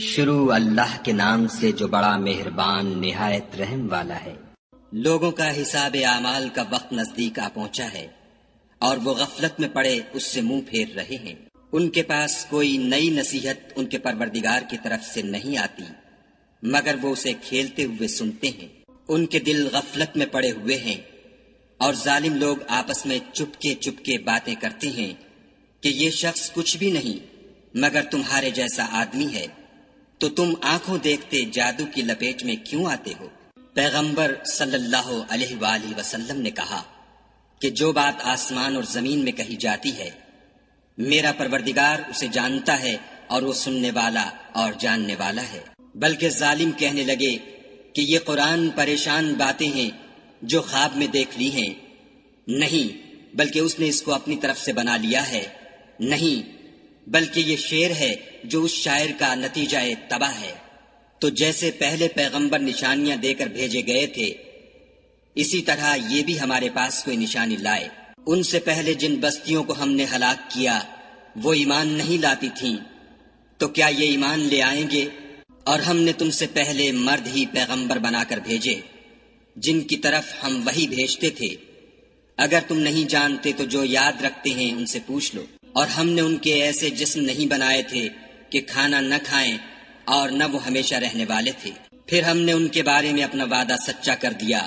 شروع اللہ کے نام سے جو بڑا مہربان نہایت رحم والا ہے۔ لوگوں کا حساب اعمال کا وقت نزدیک آ پہنچا ہے اور وہ غفلت میں پڑے اس سے منہ پھیر رہے ہیں۔ ان کے پاس کوئی نئی نصیحت ان کے پروردگار کی طرف سے نہیں آتی مگر وہ اسے کھیلتے ہوئے سنتے ہیں۔ ان کے دل غفلت میں پڑے ہوئے ہیں اور ظالم لوگ آپس میں چپکے باتیں کرتے ہیں کہ یہ شخص کچھ بھی نہیں مگر تمہارے جیسا آدمی ہے، تو تم آنکھوں دیکھتے جادو کی لپیٹ میں کیوں آتے ہو؟ پیغمبر صلی اللہ علیہ وآلہ وسلم نے کہا کہ جو بات آسمان اور زمین میں کہی جاتی ہے میرا پروردگار اسے جانتا ہے اور وہ سننے والا اور جاننے والا ہے۔ بلکہ ظالم کہنے لگے کہ یہ قرآن پریشان باتیں ہیں جو خواب میں دیکھ لی ہیں۔ نہیں، بلکہ اس نے اس کو اپنی طرف سے بنا لیا ہے۔ نہیں، بلکہ یہ شعر ہے جو اس شاعر کا نتیجہ تباہ ہے۔ تو جیسے پہلے پیغمبر نشانیاں دے کر بھیجے گئے تھے اسی طرح یہ بھی ہمارے پاس کوئی نشانی لائے۔ ان سے پہلے جن بستیوں کو ہم نے ہلاک کیا وہ ایمان نہیں لاتی تھیں، تو کیا یہ ایمان لے آئیں گے؟ اور ہم نے تم سے پہلے مرد ہی پیغمبر بنا کر بھیجے جن کی طرف ہم وحی بھیجتے تھے۔ اگر تم نہیں جانتے تو جو یاد رکھتے ہیں ان سے پوچھ لو۔ اور ہم نے ان کے ایسے جسم نہیں بنائے تھے کہ کھانا نہ کھائیں اور نہ وہ ہمیشہ رہنے والے تھے۔ پھر ہم نے ان کے بارے میں اپنا وعدہ سچا کر دیا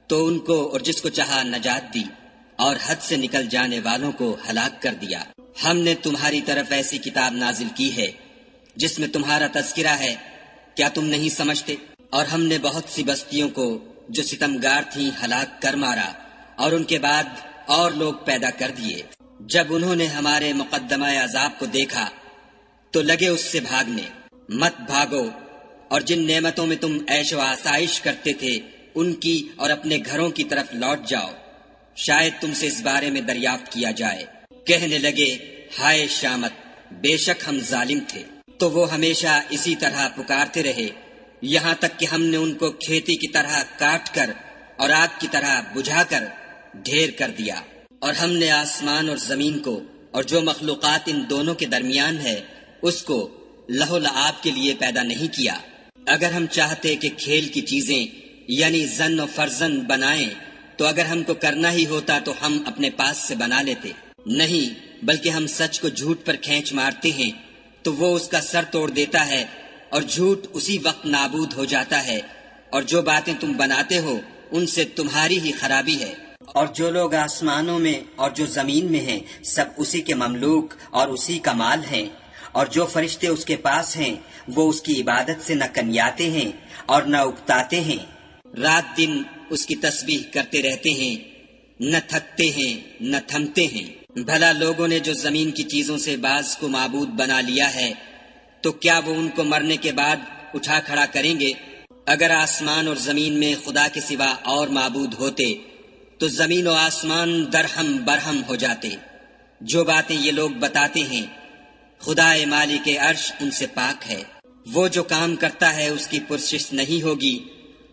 تو ان کو اور جس کو چاہا نجات دی اور حد سے نکل جانے والوں کو ہلاک کر دیا۔ ہم نے تمہاری طرف ایسی کتاب نازل کی ہے جس میں تمہارا تذکرہ ہے، کیا تم نہیں سمجھتے؟ اور ہم نے بہت سی بستیوں کو جو ستمگار تھیں ہلاک کر مارا اور ان کے بعد اور لوگ پیدا کر دیے۔ جب انہوں نے ہمارے مقدمہ عذاب کو دیکھا تو لگے اس سے بھاگنے۔ مت بھاگو اور جن نعمتوں میں تم عیش و آسائش کرتے تھے ان کی اور اپنے گھروں کی طرف لوٹ جاؤ، شاید تم سے اس بارے میں دریافت کیا جائے۔ کہنے لگے ہائے شامت، بے شک ہم ظالم تھے۔ تو وہ ہمیشہ اسی طرح پکارتے رہے یہاں تک کہ ہم نے ان کو کھیتی کی طرح کاٹ کر اور آگ کی طرح بجھا کر ڈھیر کر دیا۔ اور ہم نے آسمان اور زمین کو اور جو مخلوقات ان دونوں کے درمیان ہے اس کو لہو لعاب کے لیے پیدا نہیں کیا۔ اگر ہم چاہتے کہ کھیل کی چیزیں یعنی زن و فرزن بنائیں تو اگر ہم کو کرنا ہی ہوتا تو ہم اپنے پاس سے بنا لیتے۔ نہیں، بلکہ ہم سچ کو جھوٹ پر کھینچ مارتے ہیں تو وہ اس کا سر توڑ دیتا ہے اور جھوٹ اسی وقت نابود ہو جاتا ہے، اور جو باتیں تم بناتے ہو ان سے تمہاری ہی خرابی ہے۔ اور جو لوگ آسمانوں میں اور جو زمین میں ہیں سب اسی کے مملوک اور اسی کا مال ہیں، اور جو فرشتے اس کے پاس ہیں وہ اس کی عبادت سے نہ کنیاتے ہیں اور نہ اکتاتے ہیں، رات دن اس کی تسبیح کرتے رہتے ہیں، نہ تھکتے ہیں نہ تھمتے ہیں۔ بھلا لوگوں نے جو زمین کی چیزوں سے بعض کو معبود بنا لیا ہے تو کیا وہ ان کو مرنے کے بعد اٹھا کھڑا کریں گے؟ اگر آسمان اور زمین میں خدا کے سوا اور معبود ہوتے تو زمین و آسمان درہم برہم ہو جاتے۔ جو باتیں یہ لوگ بتاتے ہیں خدا مالک عرش ان سے پاک ہے۔ وہ جو کام کرتا ہے اس کی پرسش نہیں ہوگی،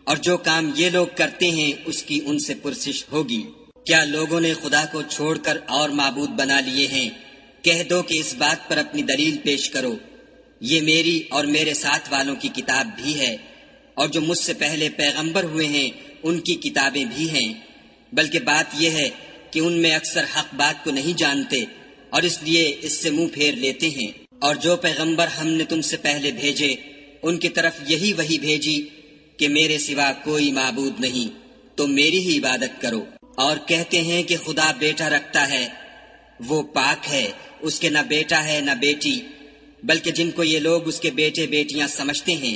اور جو کام یہ لوگ کرتے ہیں اس کی ان سے پرسش ہوگی۔ کیا لوگوں نے خدا کو چھوڑ کر اور معبود بنا لیے ہیں؟ کہہ دو کہ اس بات پر اپنی دلیل پیش کرو۔ یہ میری اور میرے ساتھ والوں کی کتاب بھی ہے، اور جو مجھ سے پہلے پیغمبر ہوئے ہیں ان کی کتابیں بھی ہیں، بلکہ بات یہ ہے کہ ان میں اکثر حق بات کو نہیں جانتے اور اس لیے اس سے منہ پھیر لیتے ہیں۔ اور جو پیغمبر ہم نے تم سے پہلے بھیجے ان کی طرف یہی وحی بھیجی کہ میرے سوا کوئی معبود نہیں، تو میری ہی عبادت کرو۔ اور کہتے ہیں کہ خدا بیٹا رکھتا ہے، وہ پاک ہے، اس کے نہ بیٹا ہے نہ بیٹی، بلکہ جن کو یہ لوگ اس کے بیٹے بیٹیاں سمجھتے ہیں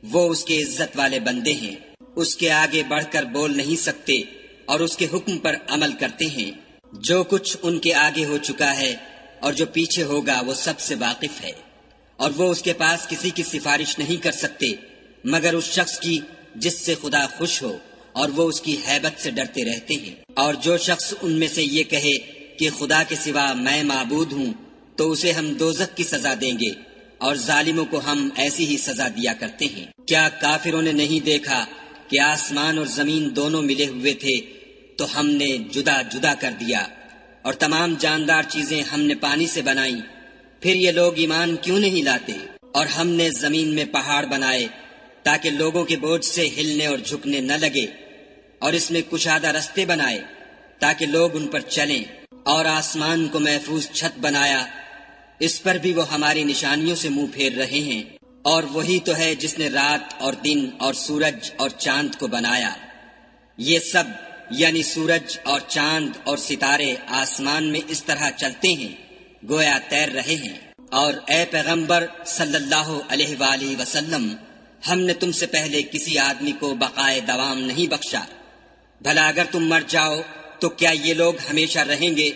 وہ اس کے عزت والے بندے ہیں، اس کے آگے بڑھ کر بول نہیں سکتے اور اس کے حکم پر عمل کرتے ہیں۔ جو کچھ ان کے آگے ہو چکا ہے اور جو پیچھے ہوگا وہ سب سے واقف ہے، اور وہ اس کے پاس کسی کی سفارش نہیں کر سکتے مگر اس شخص کی جس سے خدا خوش ہو، اور وہ اس کی ہیبت سے ڈرتے رہتے ہیں۔ اور جو شخص ان میں سے یہ کہے کہ خدا کے سوا میں معبود ہوں تو اسے ہم دوزخ کی سزا دیں گے، اور ظالموں کو ہم ایسی ہی سزا دیا کرتے ہیں۔ کیا کافروں نے نہیں دیکھا کہ آسمان اور زمین دونوں ملے ہوئے تھے تو ہم نے جدا جدا کر دیا، اور تمام جاندار چیزیں ہم نے پانی سے بنائیں، پھر یہ لوگ ایمان کیوں نہیں لاتے؟ اور ہم نے زمین میں پہاڑ بنائے تاکہ لوگوں کے بوجھ سے ہلنے اور جھکنے نہ لگے، اور اس میں کشادہ رستے بنائے تاکہ لوگ ان پر چلیں، اور آسمان کو محفوظ چھت بنایا، اس پر بھی وہ ہماری نشانیوں سے منہ پھیر رہے ہیں۔ اور وہی تو ہے جس نے رات اور دن اور سورج اور چاند کو بنایا۔ یہ سب یعنی سورج اور چاند اور ستارے آسمان میں اس طرح چلتے ہیں گویا تیر رہے ہیں۔ اور اے پیغمبر صلی اللہ علیہ وآلہ وسلم، ہم نے تم سے پہلے کسی آدمی کو بقائے دوام نہیں بخشا، بھلا اگر تم مر جاؤ تو کیا یہ لوگ ہمیشہ رہیں گے؟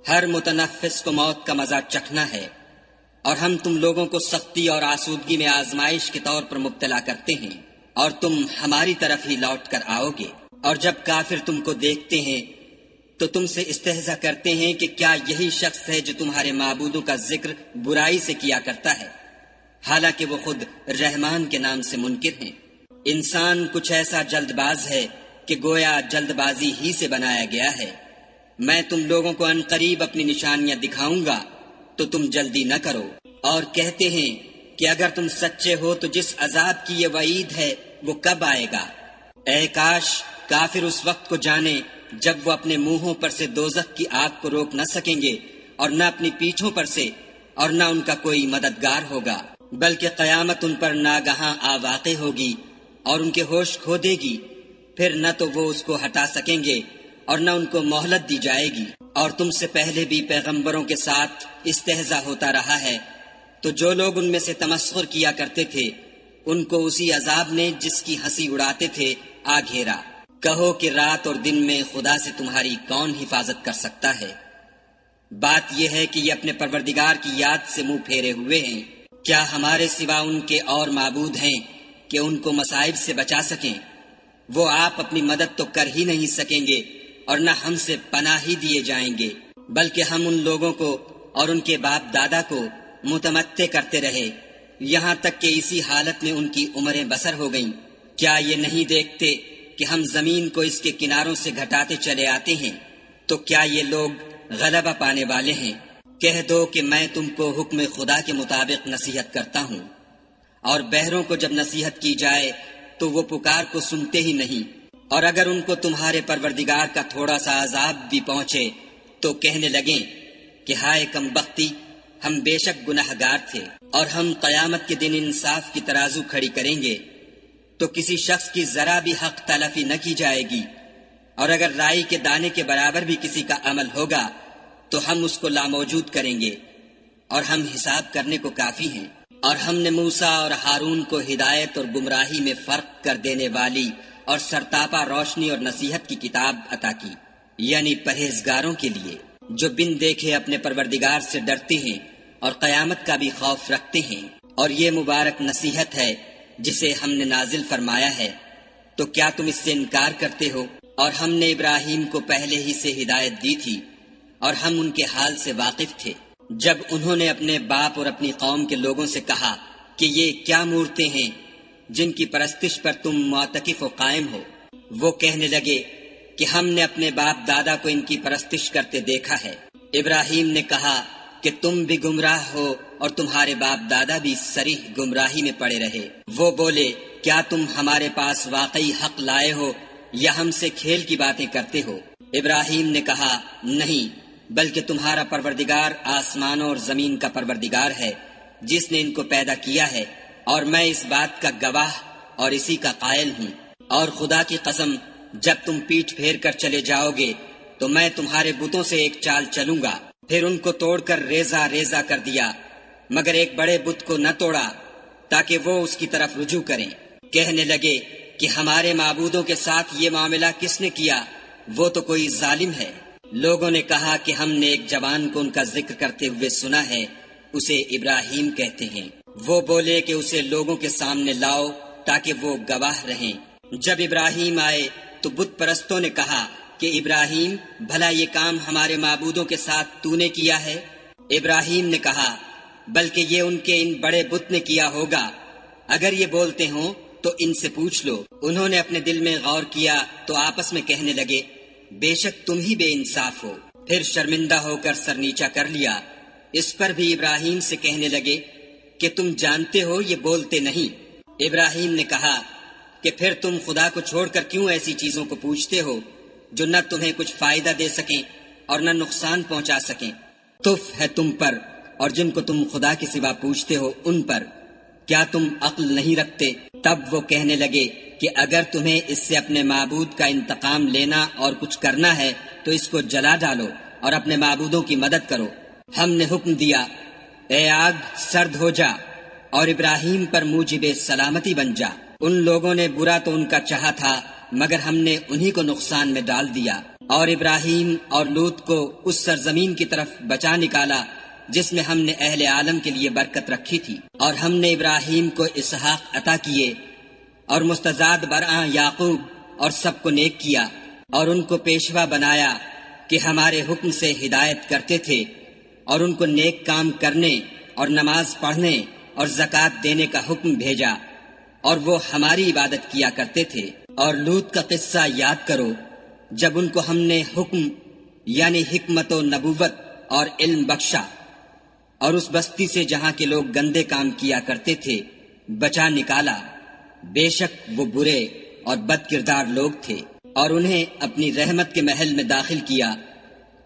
ہر متنفس کو موت کا مزہ چکھنا ہے، اور ہم تم لوگوں کو سختی اور آسودگی میں آزمائش کے طور پر مبتلا کرتے ہیں، اور تم ہماری طرف ہی لوٹ کر آؤ گے۔ اور جب کافر تم کو دیکھتے ہیں تو تم سے استہزا کرتے ہیں کہ کیا یہی شخص ہے جو تمہارے معبودوں کا ذکر برائی سے کیا کرتا ہے، حالانکہ وہ خود رحمان کے نام سے منکر ہیں۔ انسان کچھ ایسا جلد باز ہے کہ گویا جلد بازی ہی سے بنایا گیا ہے۔ میں تم لوگوں کو عنقریب اپنی نشانیاں دکھاؤں گا تو تم جلدی نہ کرو۔ اور کہتے ہیں کہ اگر تم سچے ہو تو جس عذاب کی یہ وعید ہے وہ کب آئے گا؟ اے کاش کافر اس وقت کو جانے جب وہ اپنے منہوں پر سے دوزخ کی آگ کو روک نہ سکیں گے، اور نہ اپنی پیٹھوں پر سے، اور نہ ان کا کوئی مددگار ہوگا، بلکہ قیامت ان پر ناگہاں آ واقع ہوگی اور ان کے ہوش کھو دے گی، پھر نہ تو وہ اس کو ہٹا سکیں گے اور نہ ان کو مہلت دی جائے گی۔ اور تم سے پہلے بھی پیغمبروں کے ساتھ استہزا ہوتا رہا ہے، تو جو لوگ ان میں سے تمسخر کیا کرتے تھے ان کو اسی عذاب نے جس کی ہنسی اڑاتے تھے آ گھیرا۔ کہو کہ رات اور دن میں خدا سے تمہاری کون حفاظت کر سکتا ہے؟ بات یہ ہے کہ یہ اپنے پروردگار کی یاد سے منہ پھیرے ہوئے ہیں۔ کیا ہمارے سوا ان کے اور معبود ہیں کہ ان کو مصائب سے بچا سکیں؟ وہ آپ اپنی مدد تو کر ہی نہیں سکیں گے اور نہ ہم سے پناہ ہی دیے جائیں گے، بلکہ ہم ان لوگوں کو اور ان کے باپ دادا کو متمتع کرتے رہے یہاں تک کہ اسی حالت میں ان کی عمریں بسر ہو گئیں۔ کیا یہ نہیں دیکھتے کہ ہم زمین کو اس کے کناروں سے گھٹاتے چلے آتے ہیں؟ تو کیا یہ لوگ غلبہ پانے والے ہیں؟ کہہ دو کہ میں تم کو حکم خدا کے مطابق نصیحت کرتا ہوں، اور بہروں کو جب نصیحت کی جائے تو وہ پکار کو سنتے ہی نہیں، اور اگر ان کو تمہارے پروردگار کا تھوڑا سا عذاب بھی پہنچے تو کہنے لگیں کہ ہائے کم بختی، ہم بے شک گناہگار تھے۔ اور ہم قیامت کے دن انصاف کی ترازو کھڑی کریں گے تو کسی شخص کی ذرا بھی حق تلفی نہ کی جائے گی، اور اگر رائی کے دانے کے برابر بھی کسی کا عمل ہوگا تو ہم اس کو لاموجود کریں گے، اور ہم حساب کرنے کو کافی ہیں۔ اور ہم نے موسیٰ اور ہارون کو ہدایت اور گمراہی میں فرق کر دینے والی اور سرتاپا روشنی اور نصیحت کی کتاب عطا کی، یعنی پرہیزگاروں کے لیے جو بن دیکھے اپنے پروردگار سے ڈرتے ہیں اور قیامت کا بھی خوف رکھتے ہیں۔ اور یہ مبارک نصیحت ہے جسے ہم نے نازل فرمایا ہے، تو کیا تم اس سے انکار کرتے ہو؟ اور ہم نے ابراہیم کو پہلے ہی سے ہدایت دی تھی، اور ہم ان کے حال سے واقف تھے۔ جب انہوں نے اپنے باپ اور اپنی قوم کے لوگوں سے کہا کہ یہ کیا مورتیں ہیں جن کی پرستش پر تم معتکف و قائم ہو، وہ کہنے لگے کہ ہم نے اپنے باپ دادا کو ان کی پرستش کرتے دیکھا ہے۔ ابراہیم نے کہا کہ تم بھی گمراہ ہو اور تمہارے باپ دادا بھی صریح گمراہی میں پڑے رہے۔ وہ بولے کیا تم ہمارے پاس واقعی حق لائے ہو یا ہم سے کھیل کی باتیں کرتے ہو؟ ابراہیم نے کہا نہیں، بلکہ تمہارا پروردگار آسمانوں اور زمین کا پروردگار ہے جس نے ان کو پیدا کیا ہے، اور میں اس بات کا گواہ اور اسی کا قائل ہوں۔ اور خدا کی قسم جب تم پیٹھ پھیر کر چلے جاؤ گے تو میں تمہارے بتوں سے ایک چال چلوں گا۔ پھر ان کو توڑ کر ریزہ ریزہ کر دیا، مگر ایک بڑے بت کو نہ توڑا تاکہ وہ اس کی طرف رجوع کریں۔ کہنے لگے کہ ہمارے معبودوں کے ساتھ یہ معاملہ کس نے کیا؟ وہ تو کوئی ظالم ہے۔ لوگوں نے کہا کہ ہم نے ایک جوان کو ان کا ذکر کرتے ہوئے سنا ہے، اسے ابراہیم کہتے ہیں۔ وہ بولے کہ اسے لوگوں کے سامنے لاؤ تاکہ وہ گواہ رہیں۔ جب ابراہیم آئے تو بت پرستوں نے کہا کہ ابراہیم بھلا یہ کام ہمارے معبودوں کے ساتھ تو نے کیا ہے؟ ابراہیم نے کہا بلکہ یہ ان کے ان بڑے بت نے کیا ہوگا، اگر یہ بولتے ہوں تو ان سے پوچھ لو۔ انہوں نے اپنے دل میں غور کیا تو آپس میں کہنے لگے بے شک تم ہی بے انصاف ہو۔ پھر شرمندہ ہو کر سر نیچا کر لیا۔ اس پر بھی ابراہیم سے کہنے لگے کہ تم جانتے ہو یہ بولتے نہیں۔ ابراہیم نے کہا کہ پھر تم خدا کو چھوڑ کر کیوں ایسی چیزوں کو پوچھتے ہو جو نہ تمہیں کچھ فائدہ دے سکیں اور نہ نقصان پہنچا سکیں؟ تف ہے تم پر اور جن کو تم خدا کے سوا پوچھتے ہو ان پر، کیا تم عقل نہیں رکھتے؟ تب وہ کہنے لگے کہ اگر تمہیں اس سے اپنے معبود کا انتقام لینا اور کچھ کرنا ہے تو اس کو جلا ڈالو اور اپنے معبودوں کی مدد کرو۔ ہم نے حکم دیا، اے آگ سرد ہو جا اور ابراہیم پر موجب سلامتی بن جا۔ ان لوگوں نے برا تو ان کا چاہا تھا مگر ہم نے انہی کو نقصان میں ڈال دیا، اور ابراہیم اور لوط کو اس سرزمین کی طرف بچا نکالا جس میں ہم نے اہل عالم کے لیے برکت رکھی تھی۔ اور ہم نے ابراہیم کو اسحاق عطا کیے اور مستزاد برآں یعقوب اور سب کو نیک کیا، اور ان کو پیشوا بنایا کہ ہمارے حکم سے ہدایت کرتے تھے، اور ان کو نیک کام کرنے اور نماز پڑھنے اور زکوٰۃ دینے کا حکم بھیجا، اور وہ ہماری عبادت کیا کرتے تھے۔ اور لوط کا قصہ یاد کرو، جب ان کو ہم نے حکم یعنی حکمت و نبوت اور علم بخشا، اور اس بستی سے جہاں کے لوگ گندے کام کیا کرتے تھے بچا نکالا۔ بے شک وہ برے اور بد کردار لوگ تھے، اور انہیں اپنی رحمت کے محل میں داخل کیا،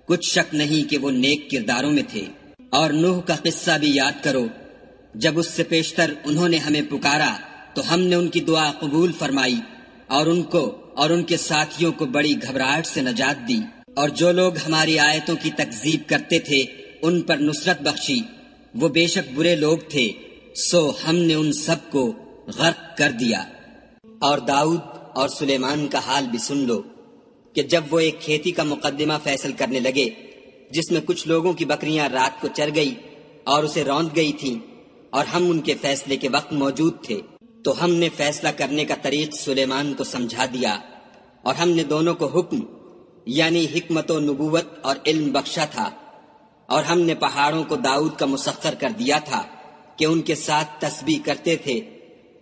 کچھ شک نہیں کہ وہ نیک کرداروں میں تھے۔ اور نوح کا قصہ بھی یاد کرو، جب اس سے پیشتر انہوں نے ہمیں پکارا تو ہم نے ان کی دعا قبول فرمائی، اور ان کو اور ان کے ساتھیوں کو بڑی گھبراہٹ سے نجات دی، اور جو لوگ ہماری آیتوں کی تکذیب کرتے تھے ان پر نصرت بخشی۔ وہ بے شک برے لوگ تھے، سو ہم نے ان سب کو غرق کر دیا۔ اور داؤد اور سلیمان کا حال بھی سن لو کہ جب وہ ایک کھیتی کا مقدمہ فیصل کرنے لگے جس میں کچھ لوگوں کی بکریاں رات کو چر گئی اور اسے روند گئی تھیں، اور ہم ان کے فیصلے کے وقت موجود تھے، تو ہم نے فیصلہ کرنے کا طریق سلیمان کو سمجھا دیا، اور ہم نے دونوں کو حکم یعنی حکمت و نبوت اور علم بخشا تھا، اور ہم نے پہاڑوں کو داؤد کا مسخر کر دیا تھا کہ ان کے ساتھ تسبیح کرتے تھے،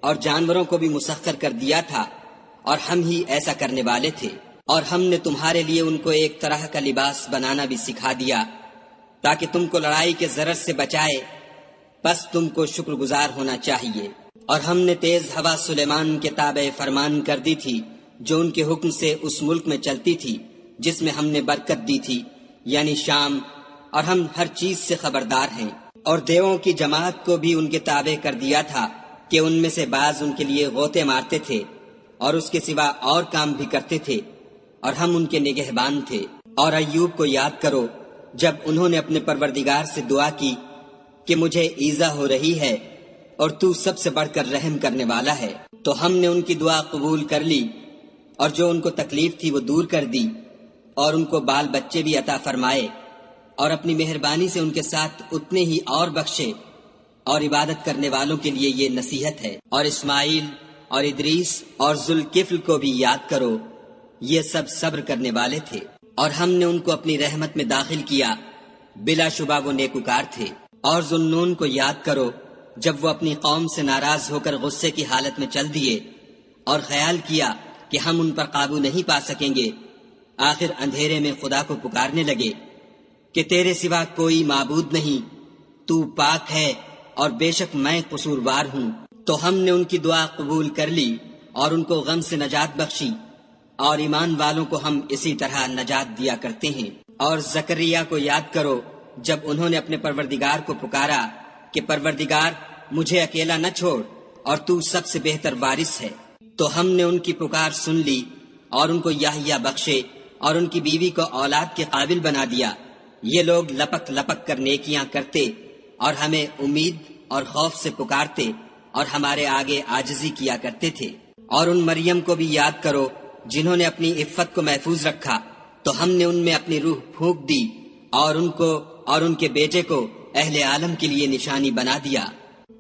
اور جانوروں کو بھی مسخر کر دیا تھا، اور ہم ہی ایسا کرنے والے تھے۔ اور ہم نے تمہارے لیے ان کو ایک طرح کا لباس بنانا بھی سکھا دیا تاکہ تم کو لڑائی کے ضرر سے بچائے، بس تم کو شکر گزار ہونا چاہیے۔ اور ہم نے تیز ہوا سلیمان کے تابع فرمان کر دی تھی جو ان کے حکم سے اس ملک میں چلتی تھی جس میں ہم نے برکت دی تھی یعنی شام، اور ہم ہر چیز سے خبردار ہیں۔ اور دیووں کی جماعت کو بھی ان کے تابع کر دیا تھا کہ ان میں سے بعض ان کے لیے غوطے مارتے تھے اور اس کے سوا اور کام بھی کرتے تھے، اور ہم ان کے نگہبان تھے۔ اور ایوب کو یاد کرو، جب انہوں نے اپنے پروردگار سے دعا کی کہ مجھے ایذا ہو رہی ہے اور تو سب سے بڑھ کر رحم کرنے والا ہے، تو ہم نے ان کی دعا قبول کر لی، اور جو ان کو تکلیف تھی وہ دور کر دی، اور ان کو بال بچے بھی عطا فرمائے، اور اپنی مہربانی سے ان کے ساتھ اتنے ہی اور بخشے۔ اور عبادت کرنے والوں کے لیے یہ نصیحت ہے۔ اور اسماعیل اور ادریس اور ذوالکفل کو بھی یاد کرو، یہ سب صبر کرنے والے تھے، اور ہم نے ان کو اپنی رحمت میں داخل کیا، بلا شبہ وہ نیکوکار تھے۔ اور ذوالنون کو یاد کرو، جب وہ اپنی قوم سے ناراض ہو کر غصے کی حالت میں چل دیے اور خیال کیا کہ ہم ان پر قابو نہیں پا سکیں گے، آخر اندھیرے میں خدا کو پکارنے لگے کہ تیرے سوا کوئی معبود نہیں، تو پاک ہے اور بے شک میں قصوروار ہوں۔ تو ہم نے ان کی دعا قبول کر لی اور ان کو غم سے نجات بخشی، اور ایمان والوں کو ہم اسی طرح نجات دیا کرتے ہیں۔ اور زکریا کو یاد کرو، جب انہوں نے اپنے پروردگار کو پکارا کہ پروردگار مجھے اکیلا نہ چھوڑ اور تو سب سے بہتر وارث ہے، تو ہم نے ان کی پکار سن لی اور ان کو یحییٰ بخشے اور ان کی بیوی کو اولاد کے قابل بنا دیا۔ یہ لوگ لپک لپک کر نیکیاں کرتے اور ہمیں امید اور خوف سے پکارتے اور ہمارے آگے عاجزی کیا کرتے تھے۔ اور ان مریم کو بھی یاد کرو جنہوں نے اپنی عفت کو محفوظ رکھا، تو ہم نے ان میں اپنی روح پھونک دی اور ان کو اور ان کے بیٹے کو اہل عالم کے لیے نشانی بنا دیا۔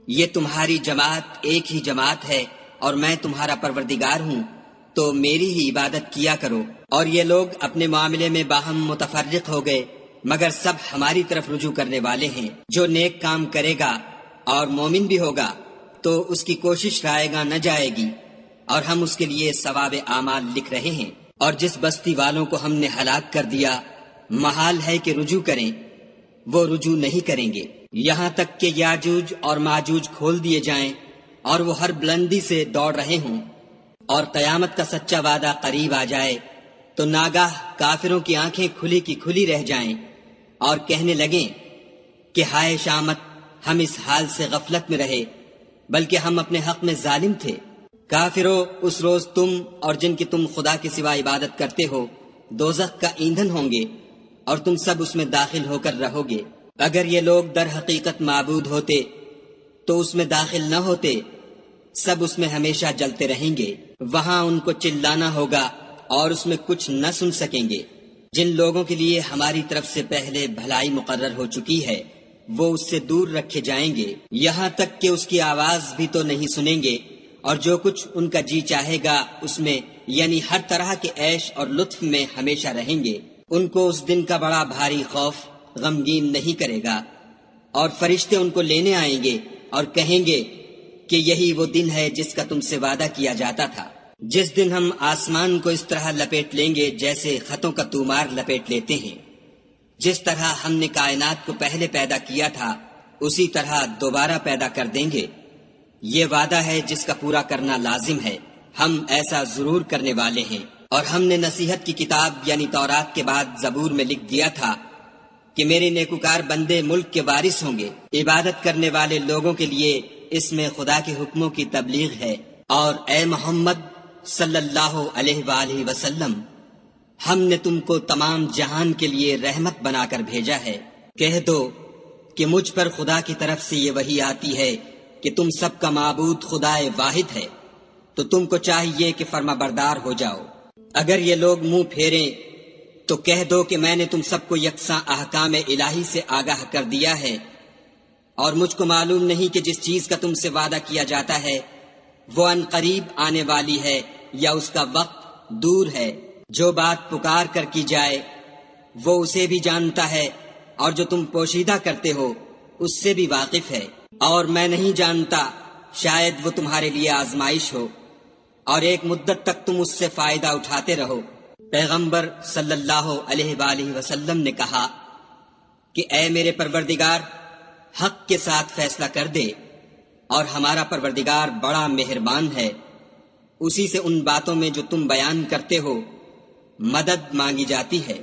یہ تمہاری جماعت ایک ہی جماعت ہے اور میں تمہارا پروردگار ہوں، تو میری ہی عبادت کیا کرو۔ اور یہ لوگ اپنے معاملے میں باہم متفرق ہو گئے، مگر سب ہماری طرف رجوع کرنے والے ہیں۔ جو نیک کام کرے گا اور مومن بھی ہوگا تو اس کی کوشش رائے گا نہ جائے گی، اور ہم اس کے لیے ثواب اعمال لکھ رہے ہیں۔ اور جس بستی والوں کو ہم نے ہلاک کر دیا، محال ہے کہ رجوع کریں، وہ رجوع نہیں کریں گے یہاں تک کہ یاجوج اور ماجوج کھول دیے جائیں اور وہ ہر بلندی سے دوڑ رہے ہوں اور قیامت کا سچا وعدہ قریب آ جائے تو ناگاہ کافروں کی آنکھیں کھلی کی کھلی رہ جائیں اور کہنے لگیں کہ ہائے شامت، ہم اس حال سے غفلت میں رہے بلکہ ہم اپنے حق میں ظالم تھے۔ کافروں، اس روز تم اور جن کی تم خدا کے سوا عبادت کرتے ہو دوزخ کا ایندھن ہوں گے اور تم سب اس میں داخل ہو کر رہو گے۔ اگر یہ لوگ در حقیقت معبود ہوتے تو اس میں داخل نہ ہوتے، سب اس میں ہمیشہ جلتے رہیں گے، وہاں ان کو چلانا ہوگا اور اس میں کچھ نہ سن سکیں گے۔ جن لوگوں کے لیے ہماری طرف سے پہلے بھلائی مقرر ہو چکی ہے وہ اس سے دور رکھے جائیں گے، یہاں تک کہ اس کی آواز بھی تو نہیں سنیں گے، اور جو کچھ ان کا جی چاہے گا اس میں یعنی ہر طرح کے عیش اور لطف میں ہمیشہ رہیں گے۔ ان کو اس دن کا بڑا بھاری خوف غمگین نہیں کرے گا، اور فرشتے ان کو لینے آئیں گے اور کہیں گے کہ یہی وہ دن ہے جس کا تم سے وعدہ کیا جاتا تھا، جس دن ہم آسمان کو اس طرح لپیٹ لیں گے جیسے خطوں کا تومار لپیٹ لیتے ہیں۔ جس طرح ہم نے کائنات کو پہلے پیدا کیا تھا اسی طرح دوبارہ پیدا کر دیں گے۔ یہ وعدہ ہے جس کا پورا کرنا لازم ہے، ہم ایسا ضرور کرنے والے ہیں۔ اور ہم نے نصیحت کی کتاب یعنی تورات کے بعد زبور میں لکھ دیا تھا کہ میرے نیکوکار بندے ملک کے وارث ہوں گے۔ عبادت کرنے والے لوگوں کے لیے اس میں خدا کے حکموں کی تبلیغ ہے۔ اور اے محمد صلی اللہ علیہ وآلہ وسلم، ہم نے تم کو تمام جہان کے لیے رحمت بنا کر بھیجا ہے۔ کہہ دو کہ مجھ پر خدا کی طرف سے یہ وحی آتی ہے کہ تم سب کا معبود خدا واحد ہے، تو تم کو چاہیے کہ فرما بردار ہو جاؤ۔ اگر یہ لوگ منہ پھیریں تو کہہ دو کہ میں نے تم سب کو یکساں احکام الہی سے آگاہ کر دیا ہے، اور مجھ کو معلوم نہیں کہ جس چیز کا تم سے وعدہ کیا جاتا ہے وہ ان قریب آنے والی ہے یا اس کا وقت دور ہے۔ جو بات پکار کر کی جائے وہ اسے بھی جانتا ہے، اور جو تم پوشیدہ کرتے ہو اس سے بھی واقف ہے۔ اور میں نہیں جانتا، شاید وہ تمہارے لیے آزمائش ہو اور ایک مدت تک تم اس سے فائدہ اٹھاتے رہو۔ پیغمبر صلی اللہ علیہ وآلہ وسلم نے کہا کہ اے میرے پروردگار، حق کے ساتھ فیصلہ کر دے، اور ہمارا پروردگار بڑا مہربان ہے، اسی سے ان باتوں میں جو تم بیان کرتے ہو مدد مانگی جاتی ہے۔